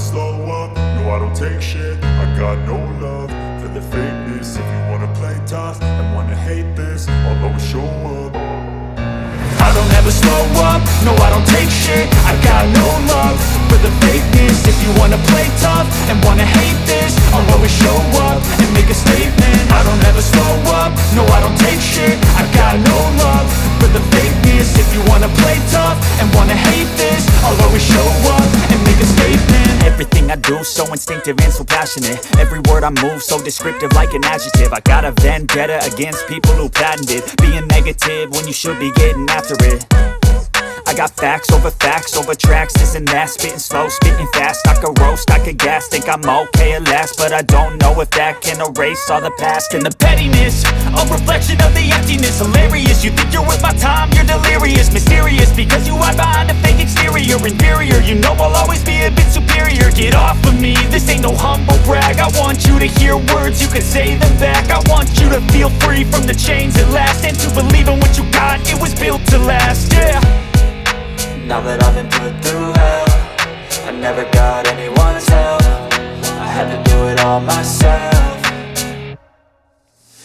slow up, no I don't take shit. I got no love for the fakeness. If you wanna play tough and wanna hate this, I'll always show up. I don't ever slow up, no I don't take shit. I got no love for the fakeness. If you wanna play tough and wanna hate this, I'll always show up and make a statement. I don't ever slow up, no I don't take shit. I got no love for the fakeness. If you wanna play tough and wanna hate this, I'll always show up and make a statement. Everything I do so instinctive and so passionate. Every word I move so descriptive like an adjective. I got a vendetta against people who patented being negative when you should be getting after it. I got facts over tracks, this and that. Spitting slow, spitting fast, I could roast, I could gas. Think I'm okay at last, but I don't know if that can erase all the past. And the pettiness, a reflection of the emptiness. Hilarious, you think you're worth my time, you're delirious. Mysterious, because you hide behind a fake exterior. Inferior, you know I'll always be a bit superior. Get off of me, this ain't no humble brag. I want you to hear words, you can say them back. I want you to feel free from the chains at last, and to believe in what you got, it was built to last, yeah. Now that I've been put through hell, I never got anyone's help. I had to do it all myself.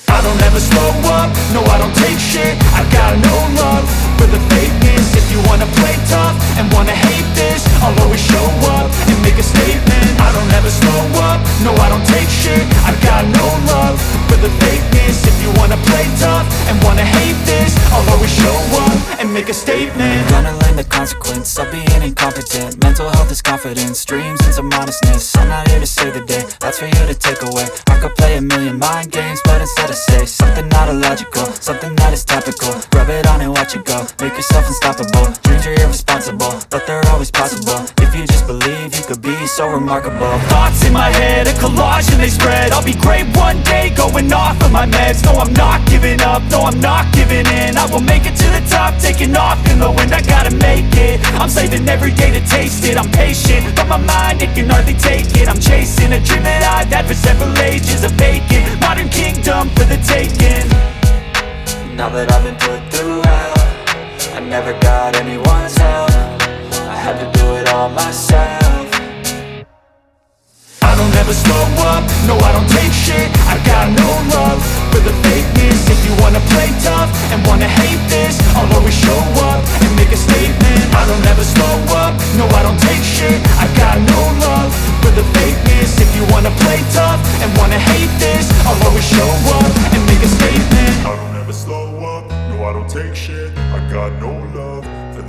I don't ever slow up, no I don't take shit. I got no love for the fakeness. If you wanna play tough and wanna hate this, I'll always show up and make a statement. I don't ever slow up, no I don't take shit. I got no love for the fakeness. If you wanna play tough and wanna hate this, I'll always show up and make a statement. Gonna learn the consequence of being incompetent. Mental health is confidence, dreams and some honestness. I'm not here to save the day, that's for you to take away. I could play a million mind games, but instead I say something not illogical, something that is topical. Rub it on and watch it go, make yourself unstoppable. Dreams are irresponsible, but they're always possible. If you just believe, you could be so remarkable. Thoughts in my head, a collage and they spread. I'll be great one day, going off of my meds. No, I'm not giving up, no, I'm not giving in. I will make it to the top, taking off in the wind. I gotta make it, I'm saving every day to taste it. I'm patient, but my mind, it can hardly take it. I'm chasing a dream that I've had for several ages. A vacant, modern kingdom for the taking. Now that I've been put through hell, I never got anyone's help. I had to do it all myself. I don't ever slow up, no I don't take shit. I got no love for the fakeness. If you wanna play tough and wanna hate this, I'll always show up and make a statement.